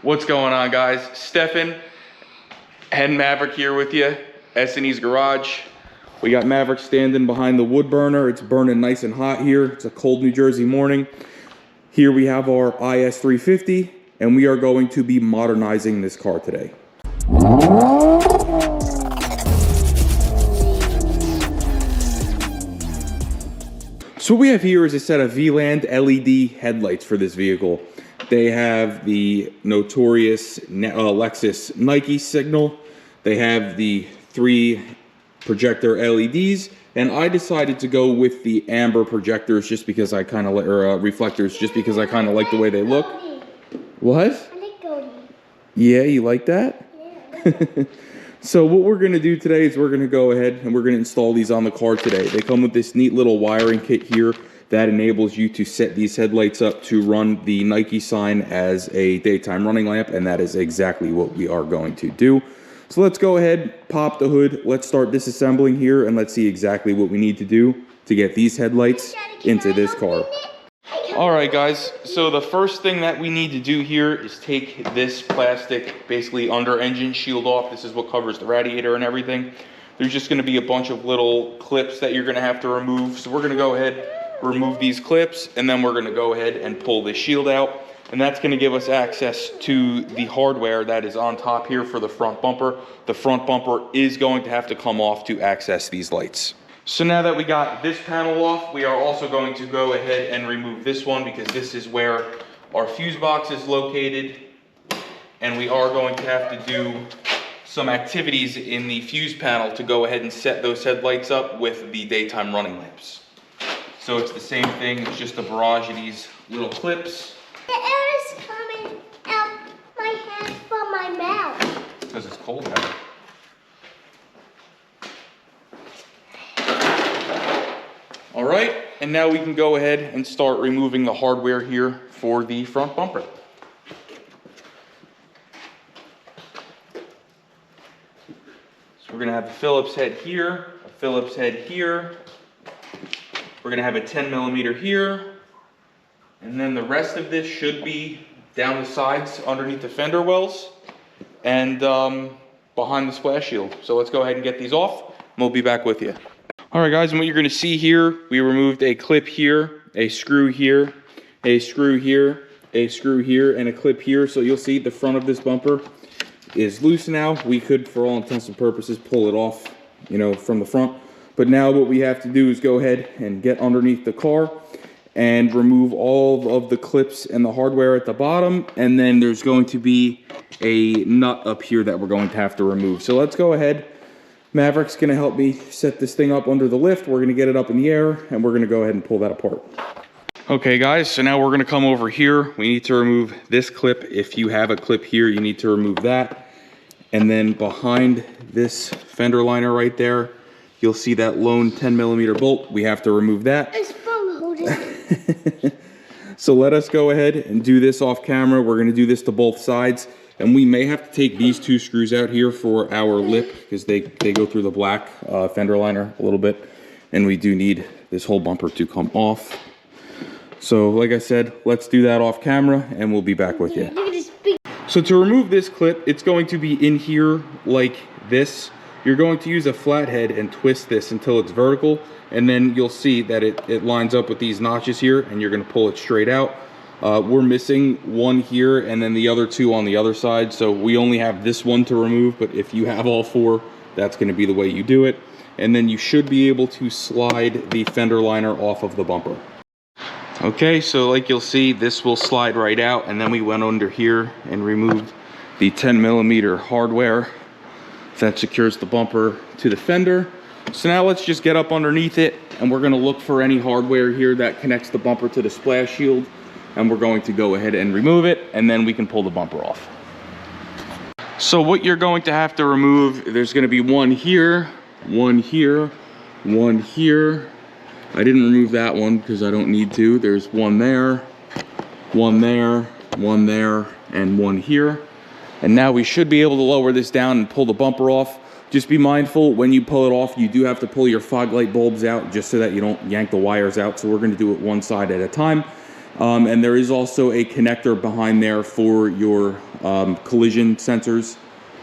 What's going on, guys? Stefan and Maverick here with you, S&E's Garage. We got Maverick standing behind the wood burner. It's burning nice and hot here. It's a cold New Jersey morning. Here we have our IS350, and we are going to be modernizing this car today. So what we have here is a set of Vland LED headlights for this vehicle. They have the notorious Lexus Nike signal. They have the 3 projector LEDs, and I decided to go with the amber projectors just because I kind of reflectors, just because I kind of like the way they look. What? I like goldie. Yeah, you like that? Yeah. So what we're going to do today is we're going to go ahead and we're going to install these on the car today. They come with this neat little wiring kit here that enables you to set these headlights up to run the Nike sign as a daytime running lamp, and that is exactly what we are going to do. So let's go ahead, pop the hood, let's start disassembling here, and let's see exactly what we need to do to get these headlights into this car. Alright guys, so the first thing that we need to do here is take this plastic, basically under engine shield off. This is what covers the radiator and everything. There's just going to be a bunch of little clips that you're going to have to remove. So we're going to go ahead, remove these clips, and then we're going to go ahead and pull this shield out. And that's going to give us access to the hardware that is on top here for the front bumper. The front bumper is going to have to come off to access these lights. So now that we got this panel off, we are also going to go ahead and remove this one because this is where our fuse box is located. And we are going to have to do some activities in the fuse panel to go ahead and set those headlights up with the daytime running lamps. So it's the same thing, it's just a barrage of these little clips. The air is coming out my hand from my mouth. Because it's cold out. All right, and now we can go ahead and start removing the hardware here for the front bumper. So we're gonna have a Phillips head here, a Phillips head here. We're gonna have a 10mm here. And then the rest of this should be down the sides underneath the fender wells and behind the splash shield. So let's go ahead and get these off and we'll be back with you. All right guys, and what you're gonna see here, we removed a clip here, a screw here, a screw here, a screw here, and a clip here. So you'll see the front of this bumper is loose now. We could, for all intents and purposes, pull it off, you know, from the front. But now what we have to do is go ahead and get underneath the car and remove all of the clips and the hardware at the bottom. And then there's going to be a nut up here that we're going to have to remove. So let's go ahead. Maverick's gonna help me set this thing up under the lift. We're gonna get it up in the air and we're gonna go ahead and pull that apart. Okay guys, so now we're gonna come over here. We need to remove this clip. If you have a clip here, you need to remove that. And then behind this fender liner right there, you'll see that lone 10mm bolt. We have to remove that. It's from holding. So let us go ahead and do this off camera. We're gonna do this to both sides. And we may have to take these 2 screws out here for our lip because they go through the black fender liner a little bit. And we do need this whole bumper to come off. So like I said, let's do that off camera and we'll be back with you. So to remove this clip, it's going to be in here like this. You're going to use a flathead and twist this until it's vertical. And then you'll see that it lines up with these notches here and you're gonna pull it straight out. We're missing one here and then the other 2 on the other side. So we only have this one to remove, but if you have all 4, that's gonna be the way you do it. And then you should be able to slide the fender liner off of the bumper. Okay, so like you'll see, this will slide right out. And then we went under here and removed the 10mm hardware that secures the bumper to the fender. So now let's just get up underneath it and we're gonna look for any hardware here that connects the bumper to the splash shield. And we're going to go ahead and remove it, and then we can pull the bumper off. So what you're going to have to remove, there's gonna be one here, one here, one here. I didn't remove that one because I don't need to. There's one there, one there, one there, and one here. And now we should be able to lower this down and pull the bumper off. Just be mindful when you pull it off, you do have to pull your fog light bulbs out just so that you don't yank the wires out. So we're gonna do it one side at a time. And there is also a connector behind there for your collision sensors,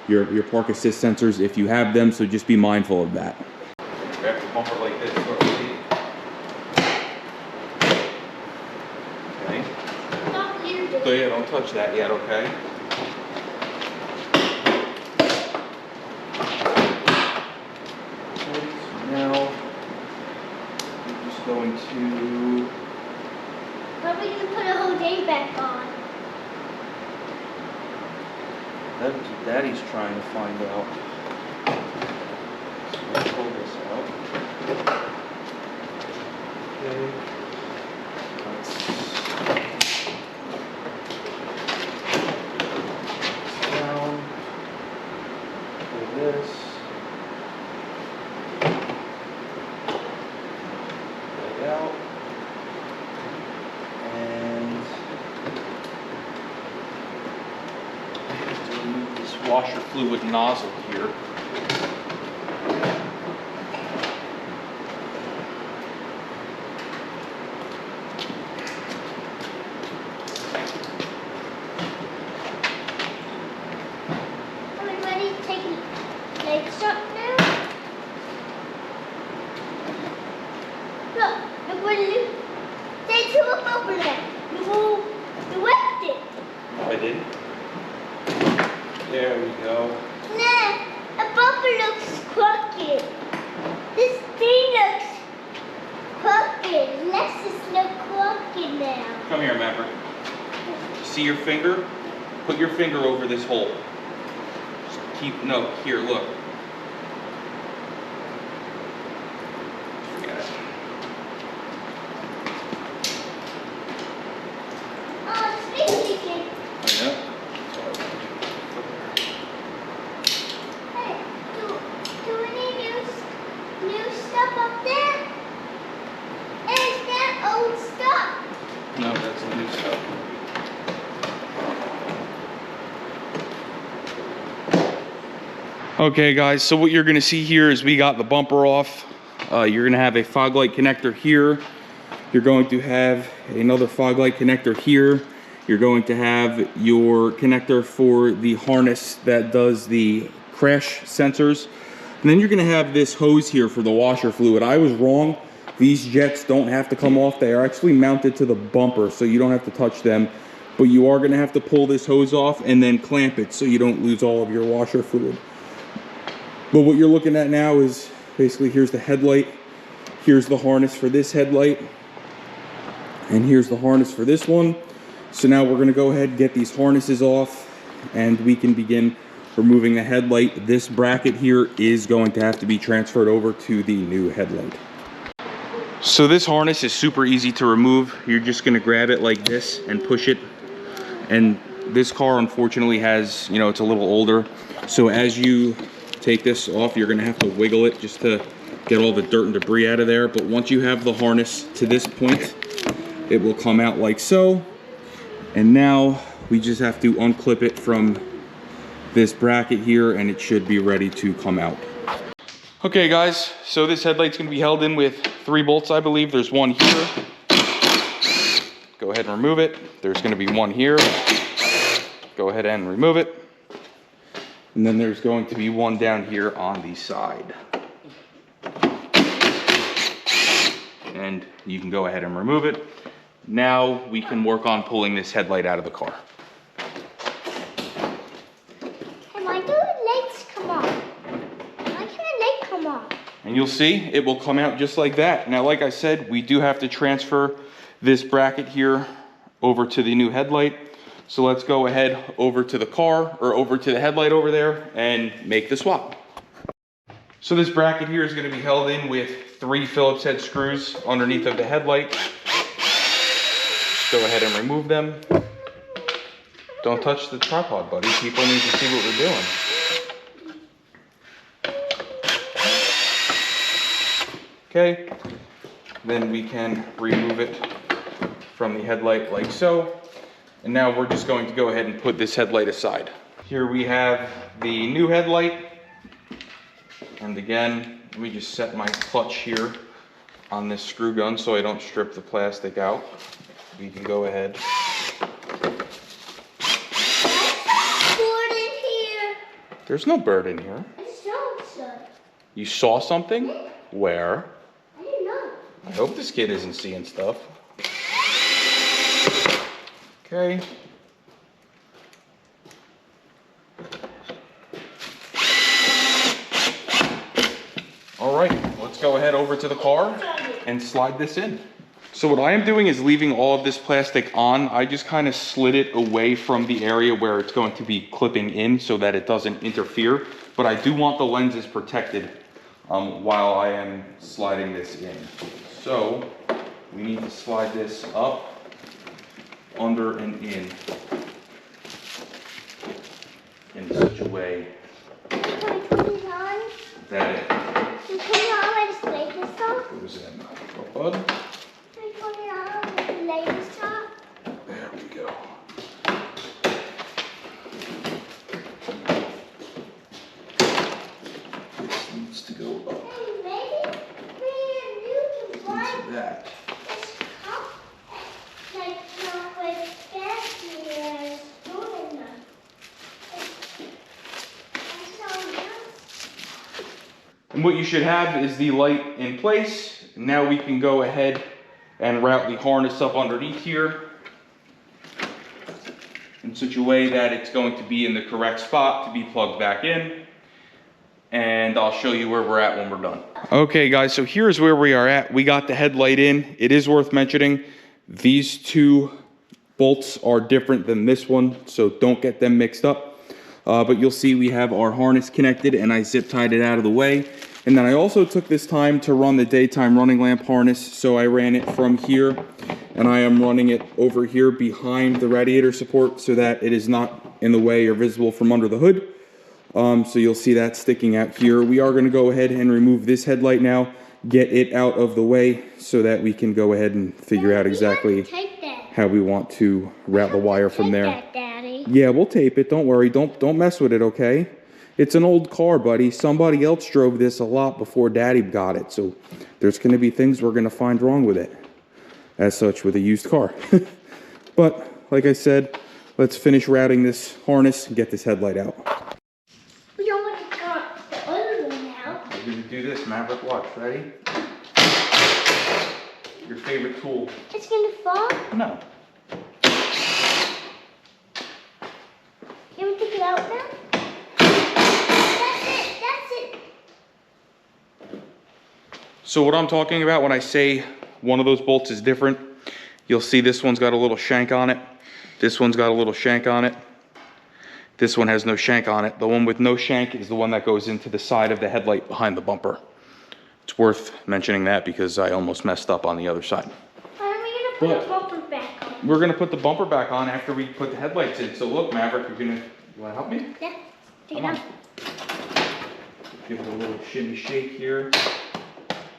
your park assist sensors if you have them, so just be mindful of that. Grab the bumper like this. Okay. So yeah, don't touch that yet, okay? Now, I'm just going to... How are we going to put a whole day back on? That's what Daddy's trying to find out. So let's pull this out. Okay. Down. Pull this. Pull it out. And remove this washer fluid nozzle here. Are we ready to take legs up now? Look what it is. They threw a bubble there. You left it. I did. There we go. Nah, a bubble looks crooked. This thing looks crooked. Lexus look crooked now. Come here, Maverick. See your finger? Put your finger over this hole. Just keep, no, here, look. Forget it. Oh, it's leaking. I know. Hey, do we need new stuff up there? Is that old stuff? No, that's the new stuff. Okay guys, so what you're gonna see here is we got the bumper off. You're gonna have a fog light connector here. You're going to have another fog light connector here. You're going to have your connector for the harness that does the crash sensors. And then you're gonna have this hose here for the washer fluid. I was wrong. These jets don't have to come off. They are actually mounted to the bumper, so you don't have to touch them. But you are gonna have to pull this hose off and then clamp it so you don't lose all of your washer fluid. But what you're looking at now is basically, here's the headlight, here's the harness for this headlight, and here's the harness for this one. So now we're gonna go ahead and get these harnesses off and we can begin removing the headlight. This bracket here is going to have to be transferred over to the new headlight. So this harness is super easy to remove. You're just gonna grab it like this and push it. And this car unfortunately has, it's a little older. So as you take this off, you're gonna have to wiggle it just to get all the dirt and debris out of there. But once you have the harness to this point, it will come out like so. And now we just have to unclip it from this bracket here and it should be ready to come out. Okay guys, so this headlight's gonna be held in with 3 bolts, I believe. There's one here. Go ahead and remove it. There's gonna be one here. Go ahead and remove it. And then there's going to be one down here on the side. And you can go ahead and remove it. Now we can work on pulling this headlight out of the car. Hey, why do the legs come off? Why can't the leg come off? And you'll see it will come out just like that. Now, like I said, we do have to transfer this bracket here over to the new headlight. So let's go ahead over to the car, or over to the headlight over there, and make the swap. So this bracket here is going to be held in with 3 Phillips head screws underneath of the headlight. Go ahead and remove them. Don't touch the tripod, buddy. People need to see what we're doing. Okay, then we can remove it from the headlight like so. And now we're just going to go ahead and put this headlight aside. Here we have the new headlight. And again, let me just set my clutch here on this screw gun so I don't strip the plastic out. we can go ahead. Bird in here. There's no bird in here. I saw some. You saw something? Where? I didn't know. I hope this kid isn't seeing stuff. Okay. All right, let's go ahead over to the car and slide this in. So what I am doing is leaving all of this plastic on. I just kind of slid it away from the area where it's going to be clipping in so that it doesn't interfere. But I do want the lenses protected while I am sliding this in. So we need to slide this up, under and in such a way Can I put it on? that it Can you put it on with the latest on? goes in. Bud. Can I put it on with the latest on? There we go. This needs to go up Hey, maybe you can buy into that. this cup like with gas meters doing them. That's so nice. And what you should have is the light in place. Now we can go ahead and route the harness up underneath here in such a way that it's going to be in the correct spot to be plugged back in. And I'll show you where we're at when we're done. Okay guys, so here's where we are at. We got the headlight in. It is worth mentioning, these two bolts are different than this one, so don't get them mixed up. But you'll see we have our harness connected and I zip tied it out of the way. And then I also took this time to run the daytime running lamp harness. So I ran it from here and I am running it over here behind the radiator support so that it is not in the way or visible from under the hood. So you'll see that sticking out here. We are going to go ahead and remove this headlight now, get it out of the way so that we can go ahead and figure out exactly how we want to route the wire from there. Take that, Daddy. Yeah, we'll tape it. Don't worry. Don't mess with it, okay? It's an old car, buddy. Somebody else drove this a lot before Daddy got it. So there's going to be things we're going to find wrong with it. As such, with a used car. But, like I said, let's finish routing this harness and get this headlight out. We don't want to cut the other one now. We're going to do this, Maverick. Watch. Ready? Your favorite tool. It's going to fall. No. Can we take it out now? That's it. So what I'm talking about when I say one of those bolts is different, you'll see this one's got a little shank on it. This one's got a little shank on it. This one has no shank on it. The one with no shank is the one that goes into the side of the headlight behind the bumper. It's worth mentioning that because I almost messed up on the other side. When are we going to put the bumper back on? We're going to put the bumper back on after we put the headlights in. So look, Maverick, you want to help me? Yeah. Take it Come on. out. Give it a little shimmy shake here.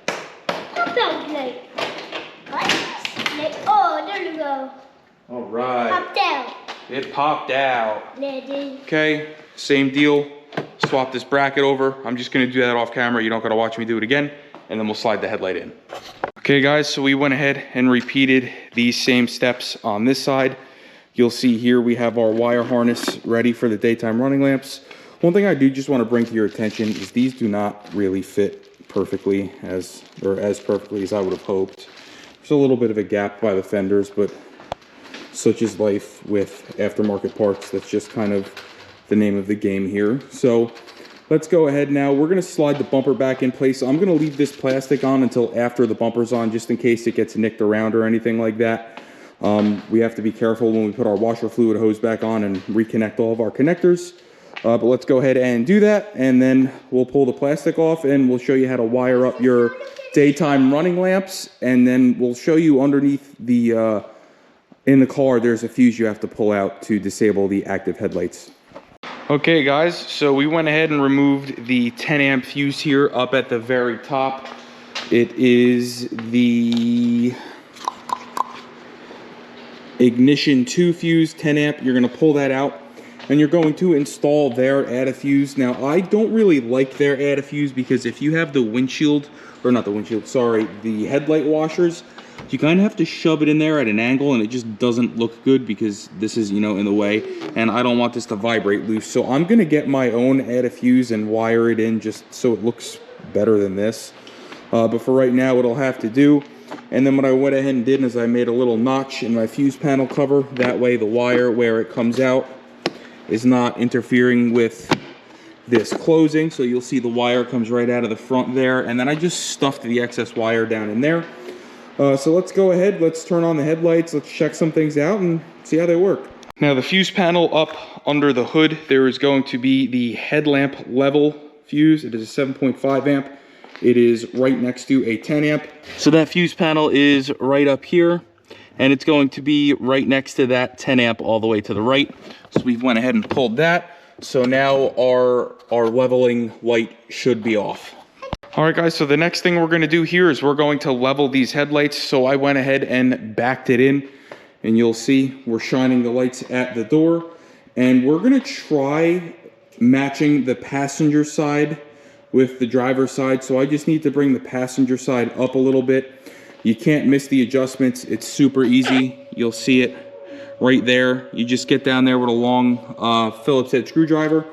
Pop out plate. What? Plate. Oh, there you go. All right. Popped out. It popped out. There it is. Okay, same deal. Swap this bracket over. I'm just gonna do that off camera. You don't gotta watch me do it again. And then we'll slide the headlight in. Okay guys, so we went ahead and repeated these same steps on this side. You'll see here we have our wire harness ready for the daytime running lamps. One thing I do just want to bring to your attention is these do not really fit perfectly as perfectly as I would have hoped. There's a little bit of a gap by the fenders, but such is life with aftermarket parts. That's just kind of the name of the game here. So let's go ahead now. We're going to slide the bumper back in place. I'm going to leave this plastic on until after the bumper's on, just in case it gets nicked around or anything like that. We have to be careful when we put our washer fluid hose back on and reconnect all of our connectors. But let's go ahead and do that, and then we'll pull the plastic off and we'll show you how to wire up your daytime running lamps, and then we'll show you underneath the in the car there's a fuse you have to pull out to disable the active headlights. Okay guys, so we went ahead and removed the 10 amp fuse here up at the very top. It is the ignition 2 fuse, 10 amp. You're going to pull that out. and you're going to install their add-a-fuse. Now, I don't really like their add-a-fuse because if you have the windshield, or not the windshield, sorry, the headlight washers, you kind of have to shove it in there at an angle, and it just doesn't look good because this is, you know, in the way, and I don't want this to vibrate loose. So I'm gonna get my own add-a-fuse and wire it in just so it looks better than this. But for right now, what I'll have to do, and then what I went ahead and did is I made a little notch in my fuse panel cover. That way the wire where it comes out is not interfering with this closing. So you'll see the wire comes right out of the front there. And then I just stuffed the excess wire down in there. So let's go ahead, let's turn on the headlights, let's check some things out and see how they work. Now the fuse panel up under the hood, there is going to be the headlamp level fuse. It is a 7.5 amp. It is right next to a 10 amp. So that fuse panel is right up here, and it's going to be right next to that 10 amp all the way to the right. So we went ahead and pulled that. So now our leveling light should be off. All right, guys, so the next thing we're gonna do here is we're going to level these headlights. So I went ahead and backed it in, and you'll see we're shining the lights at the door, and we're gonna try matching the passenger side with the driver's side. So I just need to bring the passenger side up a little bit. You can't miss the adjustments. It's super easy. You'll see it right there. You just get down there with a long Phillips head screwdriver,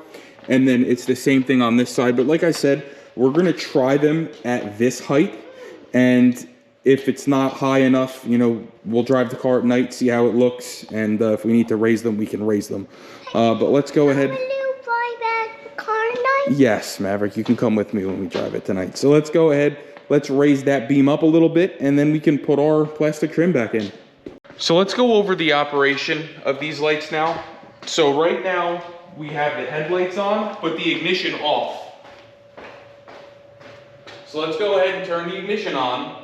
and then it's the same thing on this side. But like I said, we're gonna try them at this height, and if it's not high enough, you know, we'll drive the car at night, see how it looks, and if we need to raise them, we can raise them. But let's go ahead. Will you fly that car tonight? Yes, Maverick, you can come with me when we drive it tonight. So let's go ahead, let's raise that beam up a little bit, and then we can put our plastic trim back in. So let's go over the operation of these lights now. So right now, we have the headlights on, but the ignition off. So let's go ahead and turn the ignition on.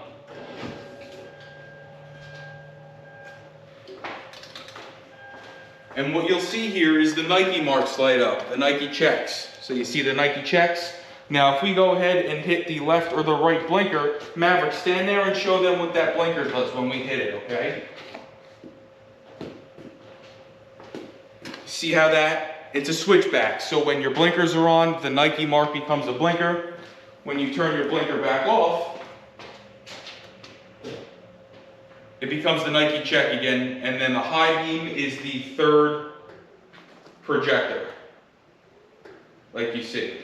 And what you'll see here is the Nike marks light up, the Nike checks. So you see the Nike checks. Now if we go ahead and hit the left or the right blinker, Maverick, stand there and show them what that blinker does when we hit it, okay? See how that, it's a switchback. So when your blinkers are on, the Nike mark becomes a blinker. When you turn your blinker back off, it becomes the Nike check again, and then the high beam is the third projector, like you see.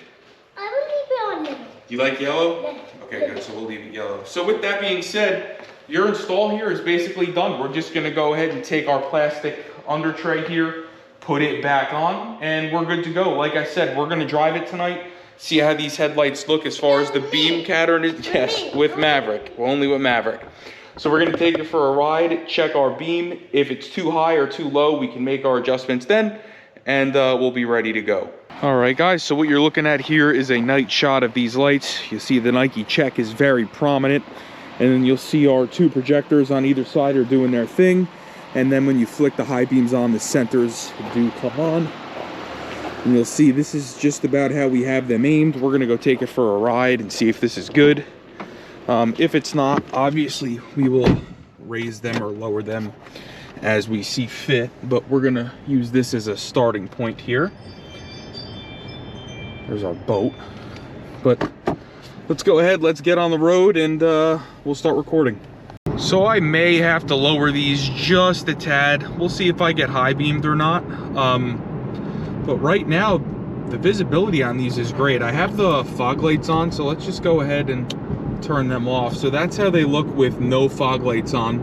I will leave it on yellow. You like yellow? Yeah. Okay, good, so we'll leave it yellow. So with that being said, your install here is basically done. We're just gonna go ahead and take our plastic under tray here, put it back on, and we're good to go. Like I said, we're gonna drive it tonight, see how these headlights look as far as the beam pattern is. Yes, with Maverick, only with Maverick. So we're gonna take it for a ride, check our beam. If it's too high or too low, we can make our adjustments then, and we'll be ready to go. All right, guys, so what you're looking at here is a night shot of these lights. You see the Nike check is very prominent, and then you'll see our two projectors on either side are doing their thing. And then when you flick the high beams on, the centers do come on. And you'll see this is just about how we have them aimed. We're gonna go take it for a ride and see if this is good. If it's not, obviously we will raise them or lower them as we see fit, but we're gonna use this as a starting point here. There's our boat. But let's go ahead, let's get on the road, and we'll start recording. So I may have to lower these just a tad. We'll see if I get high beamed or not. But right now, the visibility on these is great. I have the fog lights on, so let's just go ahead and turn them off. So that's how they look with no fog lights on.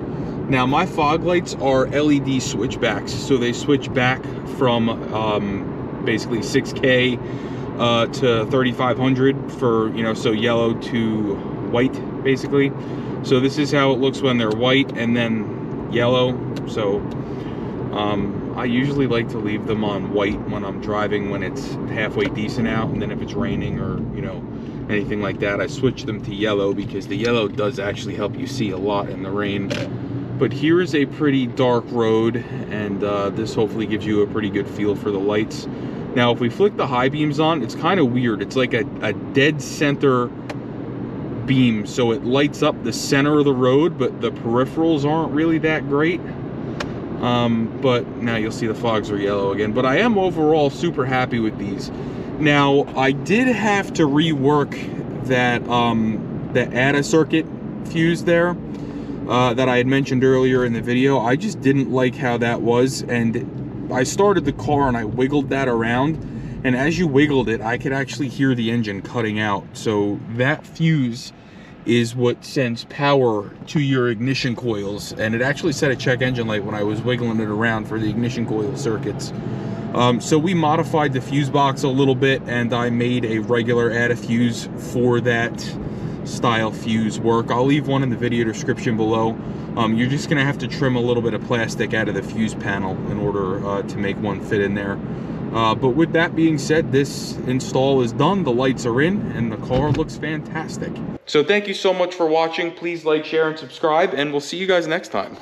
Now my fog lights are LED switchbacks, so they switch back from basically 6K to 3500 for, you know, so yellow to white basically. So this is how it looks when they're white and then yellow. So I usually like to leave them on white when I'm driving, when it's halfway decent out, and then if it's raining or, you know, anything like that, I switch them to yellow because the yellow does actually help you see a lot in the rain. But here is a pretty dark road, and this hopefully gives you a pretty good feel for the lights. Now if we flick the high beams on, it's kind of weird. It's like a dead center beam, so it lights up the center of the road, but the peripherals aren't really that great. But now you'll see the fogs are yellow again. But I am overall super happy with these. Now, I did have to rework that the ADA circuit fuse there that I had mentioned earlier in the video. I just didn't like how that was, and I started the car and I wiggled that around, and as you wiggled it, I could actually hear the engine cutting out. So that fuse is what sends power to your ignition coils, and it actually set a check engine light when I was wiggling it around for the ignition coil circuits. So we modified the fuse box a little bit, and I made a regular ADA fuse for that style fuse work. I'll leave one in the video description below. You're just gonna have to trim a little bit of plastic out of the fuse panel in order to make one fit in there. But with that being said, this install is done, the lights are in, and the car looks fantastic. So thank you so much for watching. Please like, share, and subscribe, and we'll see you guys next time.